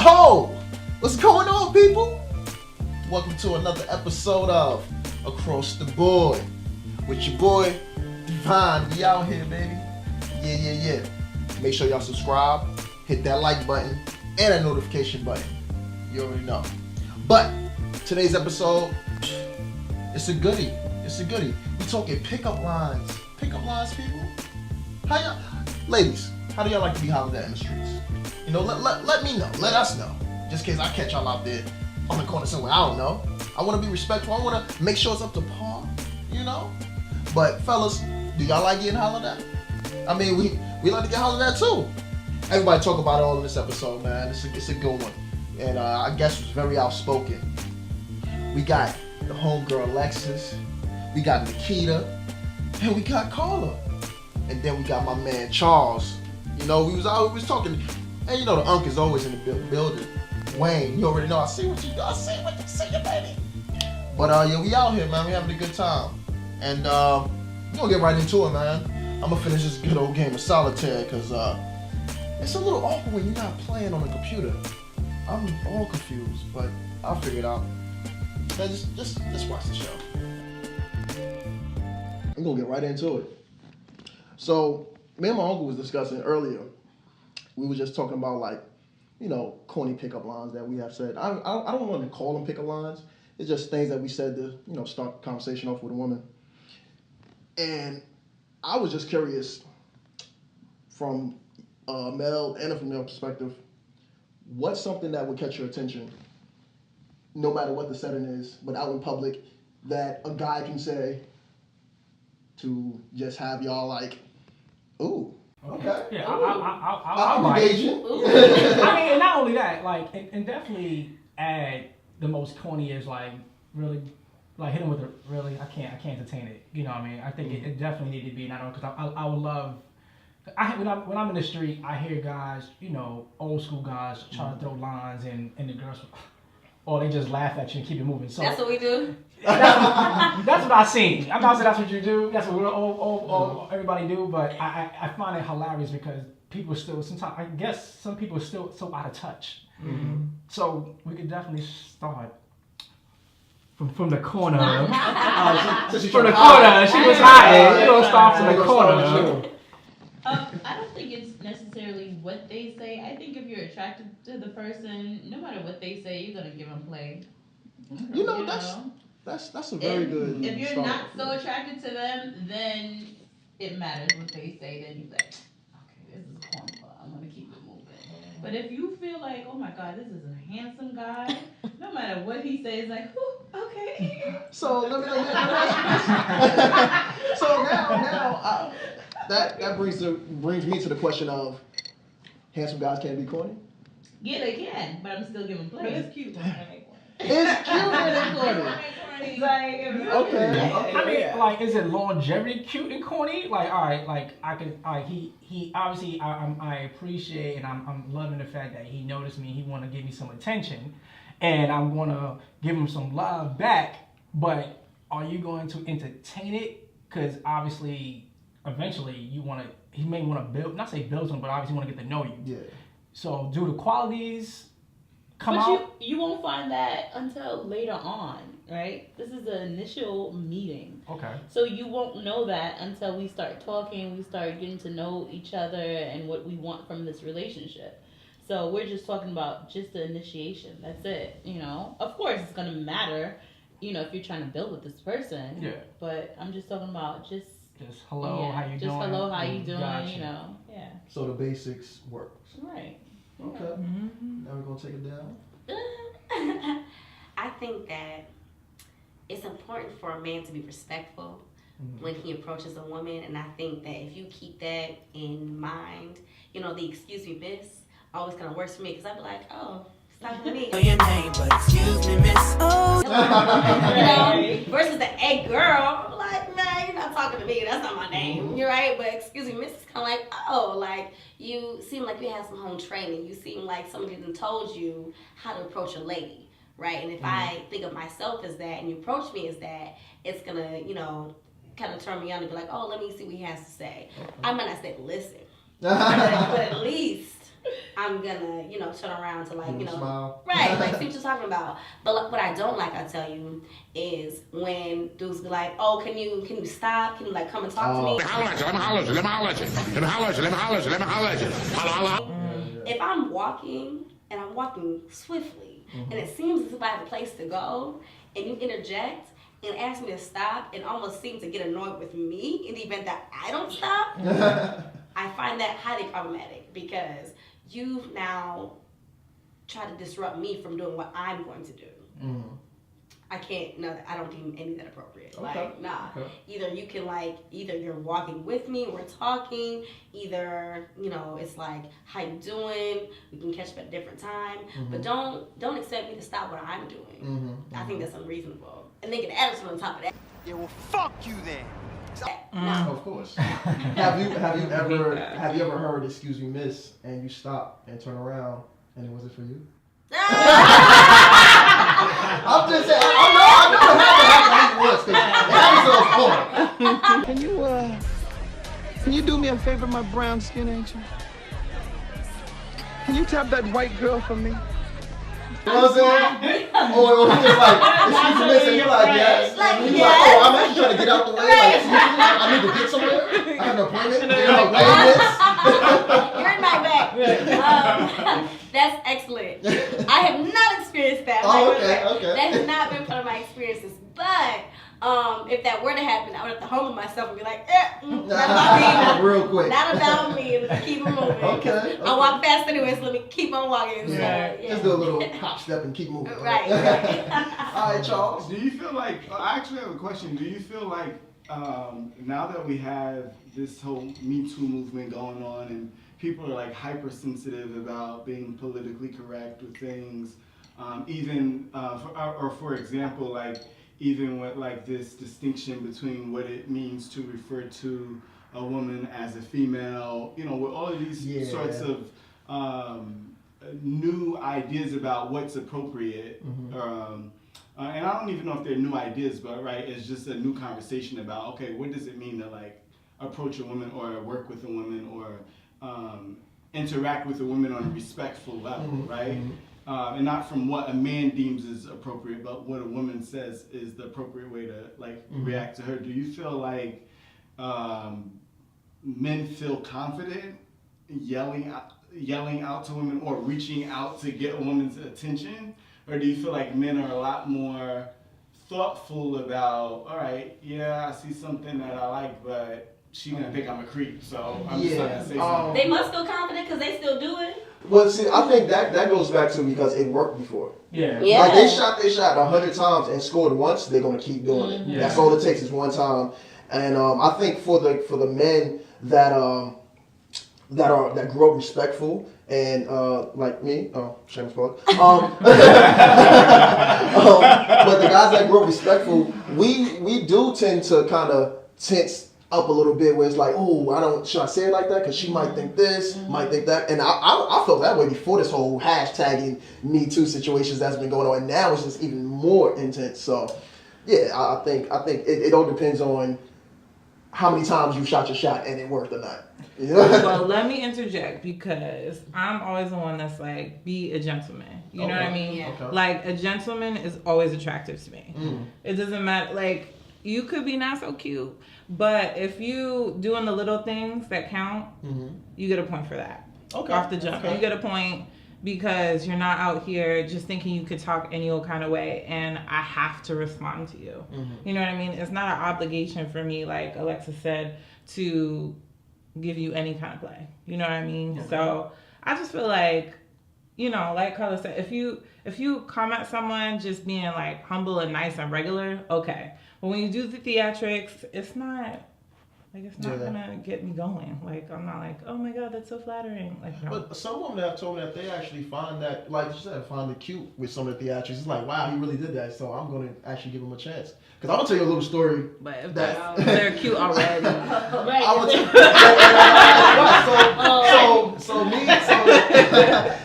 Oh, what's going on, people? Welcome to another episode of Across the Board with your boy Divine. We out here, baby. Yeah. Make sure y'all subscribe, hit that like button, and that notification button. You already know. But today's episode, it's a goodie. We talking pickup lines. Pickup lines, people. How y'all, ladies? How do y'all like to be hollered at in the streets? You know, let me know. Let us know. Just in case I catch y'all out there on the corner somewhere. I don't know. I want to be respectful. I want to make sure it's up to par. You know. But fellas, do y'all like getting hollered at? I mean, we like to get hollered at too. Everybody talk about it all in this episode, man. It's a good one. And I guess it was very outspoken. We got the homegirl Alexis. We got Nikita. And we got Carla. And then we got my man Charles. You know, we was talking. And you know the unk is always in the building. Wayne, you already know. I see what you see, baby. But yeah, we out here, man. We having a good time. And we're gonna get right into it, man. I'm gonna finish this good old game of solitaire because it's a little awkward when you're not playing on a computer. I'm all confused, but I'll figure it out. Man, just watch the show. I'm gonna get right into it. So, me and my uncle was discussing earlier. We were just talking about, like, you know, corny pickup lines that we have said. I don't want to call them pickup lines. It's just things that we said to, you know, start the conversation off with a woman. And I was just curious, from a male and a female perspective, what's something that would catch your attention, no matter what the setting is, but out in public, that a guy can say to just have y'all like, ooh. Okay. Yeah, I'm engaging. I mean, and not only that, like, and definitely add the most corny is like really, like hit him with a really. I can't entertain it. You know what I mean? I think it definitely need to be not only because I would love. When I'm in the street, I hear guys, you know, old school guys trying to throw lines and the girls, or they just laugh at you and keep it moving. So that's what we do. That's what I seen. I'm not saying that's what you do. That's what all everybody do. But I find it hilarious because people still sometimes. I guess some people are still so out of touch. Mm-hmm. So we could definitely start from the corner. From the corner, she was hiding. You don't start from the corner. I don't think it's necessarily what they say. I think if you're attracted to the person, no matter what they say, you're gonna give them play. You know, that's a very good. If you're not so attracted to them, then it matters what they say. Then you're like, okay, this is corny, but I'm gonna keep it moving. But if you feel like, oh my God, this is a handsome guy, no matter what he says, like, okay. So let me ask you this. So now, that brings me to the question of, handsome guys can't be corny? Yeah, they can, but I'm still giving play. But it's cute. It's cute and corny. Okay. I mean, like, is it longevity cute and corny? Like, all right, like he obviously I appreciate and I'm loving the fact that he noticed me. He want to give me some attention, and I'm gonna give him some love back. But are you going to entertain it? Because obviously, eventually, he may want to build, not say build something, but obviously want to get to know you. Yeah. So do the qualities come out? But you won't find that until later on, right? This is the initial meeting. Okay. So you won't know that until we start talking, we start getting to know each other and what we want from this relationship. So we're just talking about just the initiation. That's it. You know, of course it's gonna matter, you know, if you're trying to build with this person. Yeah. But I'm just talking about just hello, how you doing? Just hello, how you doing? Gotcha. You know, yeah. So the basics work. Right. Okay. Mm-hmm. Now we're gonna take it down. I think that it's important for a man to be respectful when he approaches a woman, and I think that if you keep that in mind, you know, the excuse me, miss, always kind of works for me because I'd be like, oh, stop with me. Know your name, but excuse me, miss. Oh. You know, versus the hey girl, I'm like, man, you're not talking to me. That's not my name. You're right, but excuse me, miss, is kind of like, oh, like you seem like you have some home training. You seem like somebody done told you how to approach a lady, right? And if I think of myself as that, and you approach me as that, it's gonna, you know, kind of turn me on and be like, oh, let me see what he has to say. I might not say listen, but at least I'm gonna, turn around to like, smile. right, like see what you're talking about. But what I don't like, I tell you, is when dudes be like, oh, can you stop? Can you like come and talk to me? If I'm walking and I'm walking swiftly, and it seems as if I have a place to go, and you interject and ask me to stop, and almost seem to get annoyed with me in the event that I don't stop, I find that highly problematic because you've now tried to disrupt me from doing what I'm going to do. I can't, no, I don't deem any of that appropriate. Okay. Like, nah. Okay. Either you can either you're walking with me, we're talking, either, it's like, how you doing? We can catch up at a different time. But don't expect me to stop what I'm doing. I think that's unreasonable. And then get an attitude on top of that. Yeah, well, fuck you then. No. Of course. Have you ever heard "Excuse me, miss" and you stop and turn around and it wasn't for you? I'm just saying. I know it happened once because it happens so often. Can you do me a favor, my brown skin angel? Can you tap that white girl for me? You know what I'm saying? Or he was like, excuse me, miss, and you're like, yes. Like, and he's yes. like, oh, I'm actually trying to get out the way. Like, excuse me, I need to get somewhere. I have an appointment. You're like, wait, miss. You're in my back. That's excellent. I have not experienced that. Oh, okay. That has not been part of my experiences. But if that were to happen, I would have to humble myself and be like, not about me. Real quick. Not about me. And keep it moving. Okay. I walk fast anyway, so let me keep on walking. So, yeah. Just do a little hop step and keep moving. Right. All right, Charles. Do you feel like, I actually have a question. Do you feel like now that we have this whole Me Too movement going on and people are like hypersensitive about being politically correct with things, for example, like even with like this distinction between what it means to refer to a woman as a female, with all of these sorts of new ideas about what's appropriate. And I don't even know if they're new ideas, but it's just a new conversation about, okay, what does it mean to like approach a woman or work with a woman or interact with a woman on a respectful level, right? And not from what a man deems is appropriate, but what a woman says is the appropriate way to like react to her. Do you feel like men feel confident yelling out to women or reaching out to get a woman's attention? Or do you feel like men are a lot more thoughtful about, all right, yeah, I see something that I like, but she's gonna think I'm a creep, so I'm just not gonna say something. They must feel confident because they still do it. Well, see, I think that goes back to because it worked before. Yeah. Like they shot 100 times and scored once, they're gonna keep doing it. Yeah. That's all it takes is one time. And I think for the men that grew up respectful and like me, shameless plug. But the guys that grew up respectful, we do tend to kind of tense up a little bit where it's like, oh, should I say it like that? Because she might think this, might think that. And I felt that way before this whole hashtagging Me Too situations that's been going on. And now it's just even more intense. So, yeah, I think it all depends on how many times you shot your shot and it worked or not. You know? Well, let me interject because I'm always the one that's like, be a gentleman. You know what I mean? Yeah. Okay. Like, a gentleman is always attractive to me. It doesn't matter. Like, you could be not so cute, but if you doing the little things that count, you get a point for that. Okay. Off the jump. Okay. You get a point because you're not out here just thinking you could talk any old kind of way and I have to respond to you. You know what I mean? It's not an obligation for me, like Alexis said, to give you any kind of play. You know what I mean? Okay. So I just feel like, like Carla said, if you come at someone just being like humble and nice and regular, okay. But when you do the theatrics, it's not gonna get me going. Like, I'm not like, oh my God, that's so flattering. Like, no. But some women have told me that they actually find that, like you said, find it cute with some of the theatrics. It's like, wow, he really did that, so I'm going to actually give him a chance. Because I'm going to tell you a little story. But if they're cute already. Right.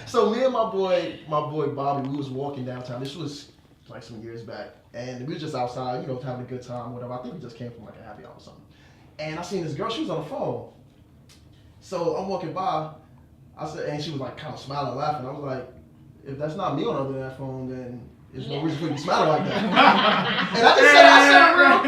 So me and my boy Bobby, we was walking downtown. This was like some years back. And we were just outside, having a good time, whatever. I think we just came from like a happy hour or something. And I seen this girl, she was on the phone. So I'm walking by, I said, and she was like kind of smiling, laughing. I was like, if that's not me on the other end of that phone, then there's no reason for you to be smiling like that. And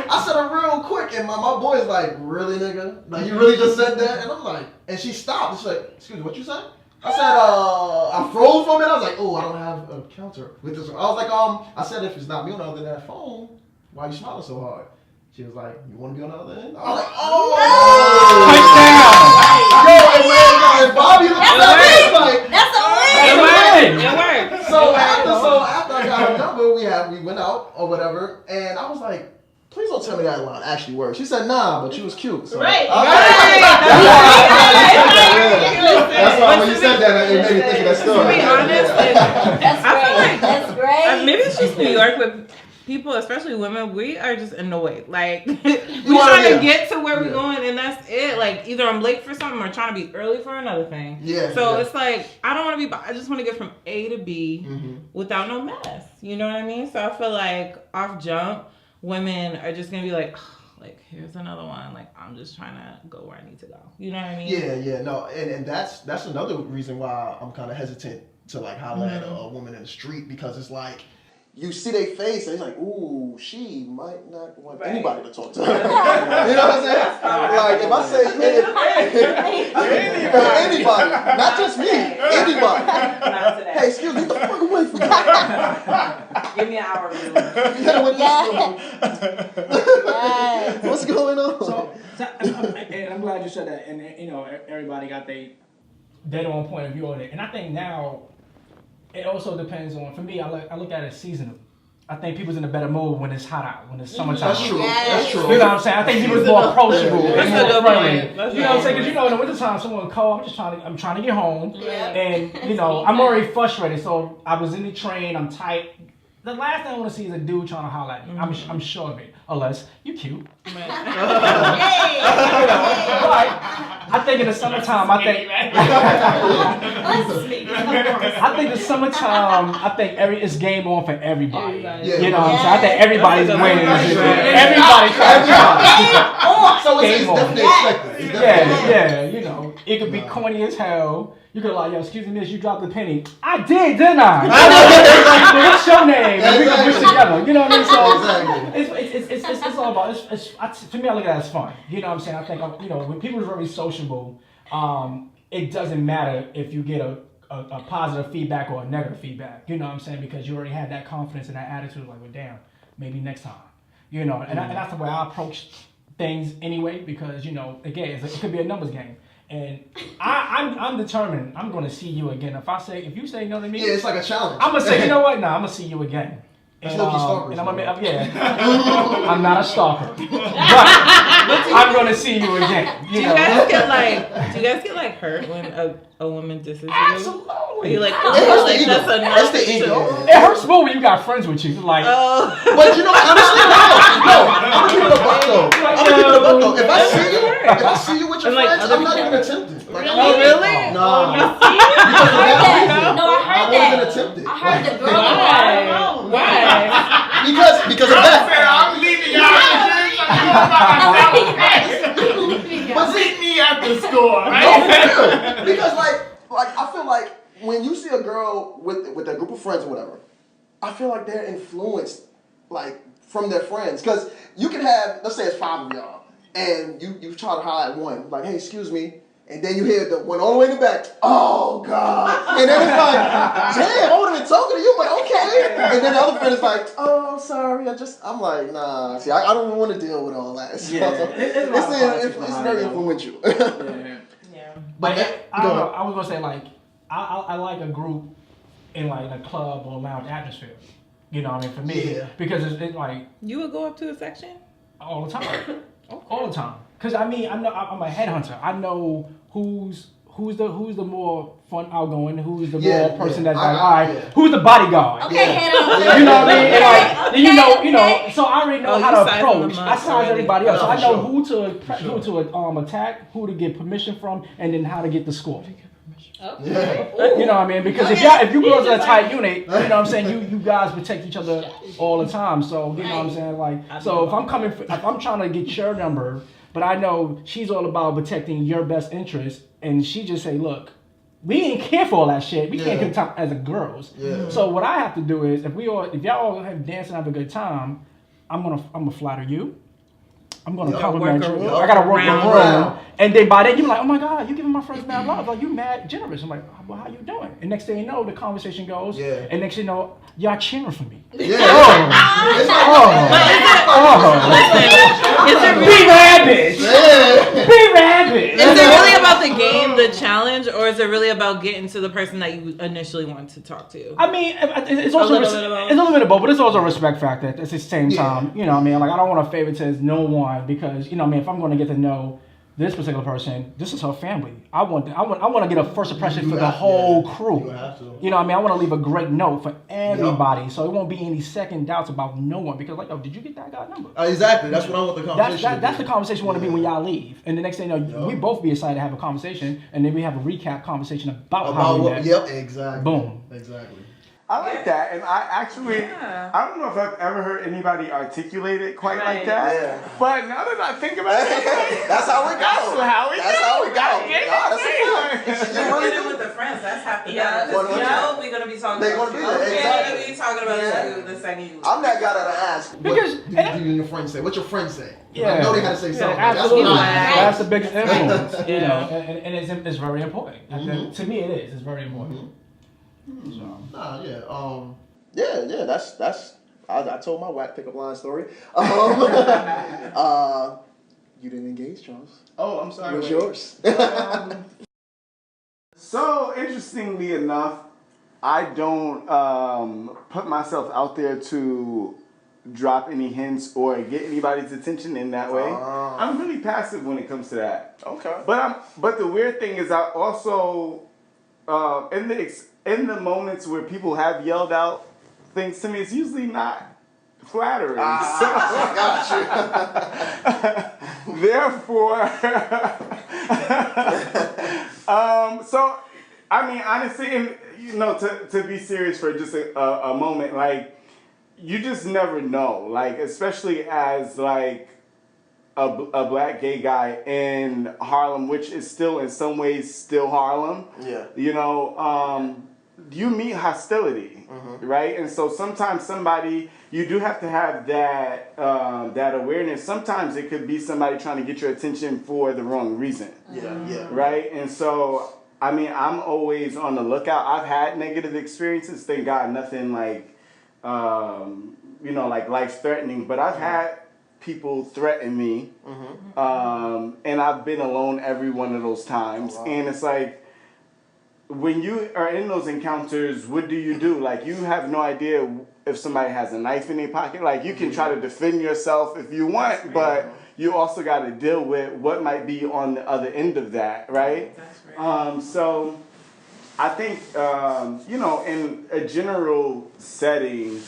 I said it real quick, and my boy's like, really, nigga? Like, you really just said that? And I'm like, and she stopped. She's like, excuse me, what you said? I said, I froze for a minute. I was like, oh, I don't have a counter with this one. I was like, I said, if it's not me on the other end of that phone, why are you smiling so hard? She was like, you want to be on the other end? I was like, oh! Yo, and Bobby looked at me like, That's a win. It worked. So after I got her number, we went out or whatever, and I was like, please don't tell me that line actually worked. She said, nah, but you was cute. So Right. That's why when you said that, it made me think of that story. To be honest, That's great. maybe it's just New York, but people, especially women, we are just annoyed. Like, we're trying to get to where we're going, and that's it. Like, either I'm late for something or trying to be early for another thing. Yeah. So it's like, I don't want to be, I just want to get from A to B without no mess. You know what I mean? So I feel like off jump, women are just going to be like, oh, like, here's another one. Like, I'm just trying to go where I need to go. You know what I mean? Yeah, no, and that's another reason why I'm kind of hesitant to like holler at a woman in the street, because it's like, you see their face and it's like, ooh, she might not want anybody to talk to her. You know what I'm saying? Like, if I say anybody, not just me, anybody. Not today. Hey, excuse me, get the fuck away from me. Give me an hour. Yes. What's going on? So and I'm glad you said that. And you know, everybody got their dead on point of view on it. And I think now it also depends on. For me, I look at it seasonal. I think people's in a better mood when it's hot out, when it's summertime. That's true. That's true. You know what I'm saying? I think people's more approachable and more friendly. You know what I'm saying? Because you know, in the wintertime, someone cold. I'm trying to get home, and you know, I'm already frustrated. So I was in the train. I'm tight. The last thing I want to see is a dude trying to holler at me. I'm sure of it. Unless you cute. But I think in the summertime, I think the summertime, it's game on for everybody. You know what I'm saying? I think everybody's winning. Everybody's So it's definitely expected. Yeah, you know, it could be corny as hell. You could like, yo, excuse me, miss, you dropped a penny. I did, didn't I? What's your name? And we can push together. You know what I mean? So it's all about. To me, I look at it as fun. You know what I'm saying? I think you know, when people are very sociable, it doesn't matter if you get a positive feedback or a negative feedback. You know what I'm saying? Because you already had that confidence and that attitude. Like, well, damn, maybe next time. You know, and that's the way I approach things anyway. Because you know, again, it could be a numbers game. And I'm determined. I'm going to see you again. If you say no to me, yeah, it's like a challenge. I'm gonna say, you know what? Nah, I'm gonna see you again. And, and I'm I'm not a stalker, but I'm gonna see you again. Do you guys get like hurt when a woman disses you? Absolutely. Are you like, oh, like that's enough? That's the ego. It hurts more when you got friends with you. Like, but you know, honestly, no. I'm gonna keep it a buck though. If I see you with your friends, I'm not even tempted. Like, oh, really? No. I heard that. Tempted. I heard the girl. Why? Because of that. I'm leaving y'all. But meet me at the store. Right? Because like I feel like when you see a girl with a group of friends or whatever, I feel like they're influenced like from their friends. Because you can have, let's say it's 5 of y'all, and you try to holler at one, like, hey, excuse me. And then you hear the one all the way in the back, oh, God. And then it's like, damn, I would have been talking to you, but okay. And then the other friend is like, oh, sorry, I'm like, nah, see, I don't want to deal with all that. So it's very influential. Yeah. But I don't know, I was going to say, like, I like a group in, like, a club or lounge atmosphere. You know what I mean? For me, because it's like... You would go up to a section? All the time. Okay. All the time. Because I mean, I'm a headhunter. I know who's the more fun outgoing, who's the more person that's like, all right, who's the bodyguard? Okay, headhunter. You know what I mean? Like, you know, so I already know how to approach. I size everybody else, so I know who to attack, who to get permission from, and then how to get the score. Okay. You know what I mean? Because if you girls are a tight unit, you know what I'm saying, you guys protect each other all the time. So you know what I'm saying? Like, so if I'm trying to get your number, but I know she's all about protecting your best interest, and she just say, look, we ain't care for all that shit. We Yeah. can't get time as a girls. Yeah. So what I have to do is, if y'all all have dance and have a good time, I'm gonna flatter you. I'm gonna compliment work you. around. I gotta work the Around. room, and then by then you be like, oh my god, you giving my friends mad love, like you mad generous. I'm like, well, how you doing? And next thing you know, the conversation goes, Yeah. and next thing you know, y'all cheering for me. Yeah. Is it Be really, rabid. Be rabid. is it really about the game, the challenge, or is it really about getting to the person that you initially want to talk to? I mean, it's also A little bit of both. it's a little bit of both, but it's also a respect factor at the same time. You know what I mean? Like, I don't want to favoritism no one because, you know what I mean, if I'm going to get to know this particular person, this is her family. I want to get a first impression for the whole crew. You have to. You know what I mean? I want to leave a great note for everybody, so it won't be any second doubts about no one because, like, oh, did you get that guy's number? Exactly. That's what I want the conversation. That's the conversation we want to be when y'all leave. And the next thing you know, we both be excited to have a conversation, and then we have a recap conversation about how we met. Yep. Exactly. Boom. Exactly. I like that, and I actually, Yeah. I don't know if I've ever heard anybody articulate it quite like that. Yeah. But now that I think about it, That's how it goes. That's how we go. That's a fact. You really do with the friends. That's half the battle. Well, You know, we're gonna be talking They're about gonna be you. there, We're exactly. gonna be talking about Yeah. you the second you. I'm that guy that I ask. Because- What do your friends say? What's your friends say? Yeah. I know they gotta say something. That's Absolutely. what I That's the biggest influence, you Yeah. know, and it's very important. To me, it is. It's very important. Nah, yeah. That's. I told my whack pickup line story. You didn't engage, Charles. Oh, I'm sorry. It was yours. So interestingly enough, I don't put myself out there to drop any hints or get anybody's attention in that way. I'm really passive when it comes to that. Okay. But the weird thing is, I also in the moments where people have yelled out things to me, it's usually not flattering. Therefore, so I mean, honestly, and you know, to be serious for just a moment, like, you just never know, like, especially as like a black gay guy in Harlem, which is still in some ways still Harlem. Yeah. You know, you meet hostility, right? And so sometimes you do have to have that that awareness. Sometimes it could be somebody trying to get your attention for the wrong reason. Yeah. Right? And so, I mean, I'm always on the lookout. I've had negative experiences. Thank God, nothing like, you know, like life-threatening. But I've had people threaten me, and I've been alone every one of those times. Wow. And it's like, when you are in those encounters, what do you do? Like, you have no idea if somebody has a knife in their pocket. Like, you can try to defend yourself if you want, but you also got to deal with what might be on the other end of that, right? That's right. So I think, you know, in a general setting,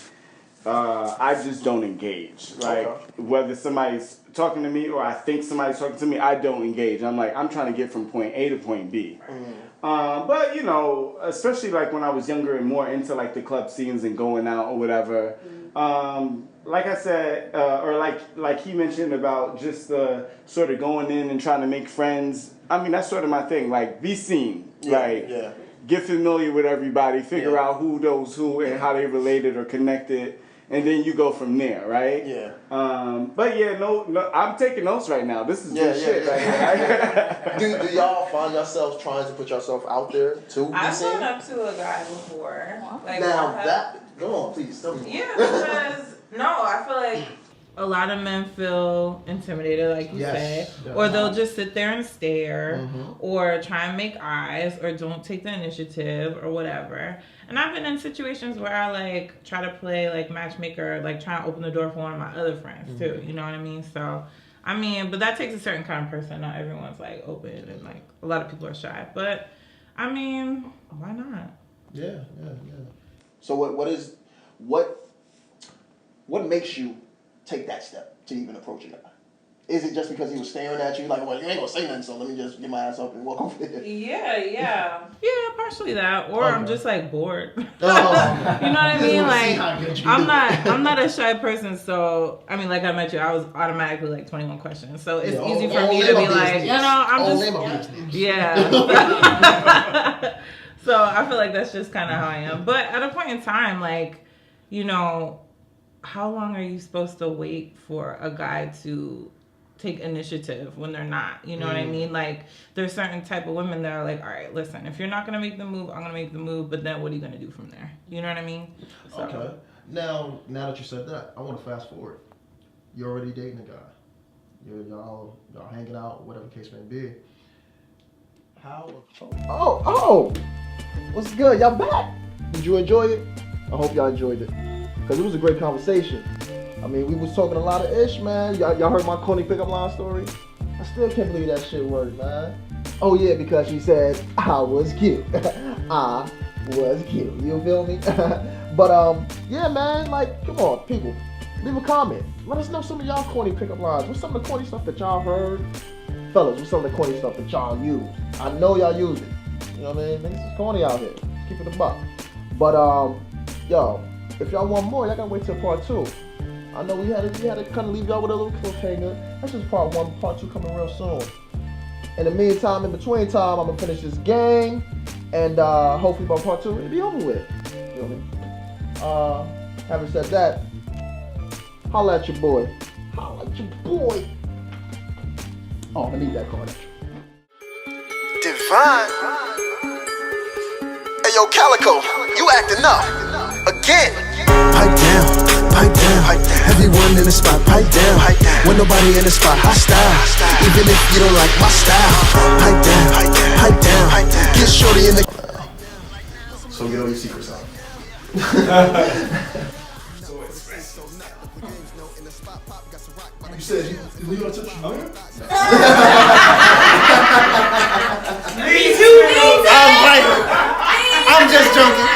I just don't engage. Like, whether somebody's talking to me or I think somebody's talking to me, I don't engage. I'm like, I'm trying to get from point A to point B. But, you know, especially like when I was younger and more into like the club scenes and going out or whatever, like I said, or like he mentioned about just the sort of going in and trying to make friends. I mean, that's sort of my thing. Like, be seen. Get familiar with everybody, figure out who knows who and how they related or connected. And then you go from there, right? Yeah. But yeah, no, I'm taking notes right now. This is good shit right here. Do y'all find yourselves trying to put yourself out there to be I've seen? gone up to a guy before. Like, Now go on, please tell me. Yeah, because I feel like A lot of men feel intimidated, like you say, or they'll just sit there and stare, or try and make eyes, or don't take the initiative, or whatever. And I've been in situations where I like try to play like matchmaker, like try and open the door for one of my other friends too. You know what I mean? So, I mean, but that takes a certain kind of person. Not everyone's like open, and like a lot of people are shy. But I mean, why not? Yeah. So what makes you take that step to even approach a guy? Is it just because he was staring at you like, well, you ain't gonna say nothing, so let me just get my ass up and walk over here? Yeah, partially that, or I'm just like bored. Oh. You know what I mean? Like, I'm not a shy person, so I mean, like I met you, I was automatically like 21 questions, so it's easy for me to be like, you know, I'm just So I feel like that's just kind of how I am. But at a point in time, like, you know, how long are you supposed to wait for a guy to take initiative when they're not? You know what I mean? Like, there's certain type of women that are like, all right, listen, if you're not going to make the move, I'm going to make the move. But then what are you going to do from there? You know what I mean? So. Okay. Now that you said that, I want to fast forward. You're already dating a guy. Y'all hanging out, whatever the case may be. Oh, what's good? Y'all back? Did you enjoy it? I hope y'all enjoyed it, because it was a great conversation. I mean, we was talking a lot of ish, man. Y'all heard my corny pickup line story? I still can't believe that shit worked, man. Oh yeah, because she said I was cute. I was cute. You feel me? But yeah, man. Like, come on, people, leave a comment. Let us know some of y'all corny pickup lines. What's some of the corny stuff that y'all heard? Fellas, what's some of the corny stuff that y'all use? I know y'all use it. You know what I mean? Niggas is corny out here. Keep it a buck. But yo, if y'all want more, y'all gotta wait till part 2. I know we had to kind of leave y'all with a little cliffhanger. That's just part 1. Part 2 coming real soon. In the meantime, in between time, I'm gonna finish this game, and hopefully by part 2 it'll be over with. You feel me? Having said that, holla at your boy. Holla at your boy. Oh, I need that card. Divine. Hey yo, Calico, you acting up again. Pipe down, pipe down. Everyone in the spot, pipe down. When nobody in the spot, hostile. Even if you don't like my style, pipe down, pipe down. Get shorty in the. So get all your secrets out. You said you gonna touch your mirror? Me too. I'm just joking.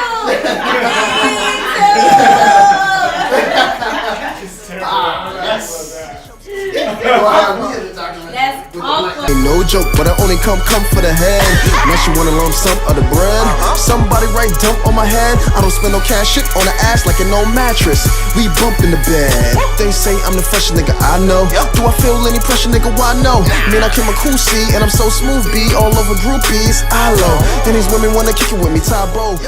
That's awkward. Ain't no joke, but I only come for the head. Now she wanna lump sum of the bread. Somebody write dump on my head. I don't spend no cash shit on the ass like an old mattress. We bump in the bed. They say I'm the freshest nigga I know. Do I feel any pressure, nigga? Why no? Man, I came a cool C and I'm so smooth B all over groupies. I low. And these women wanna kick it with me, Tybo.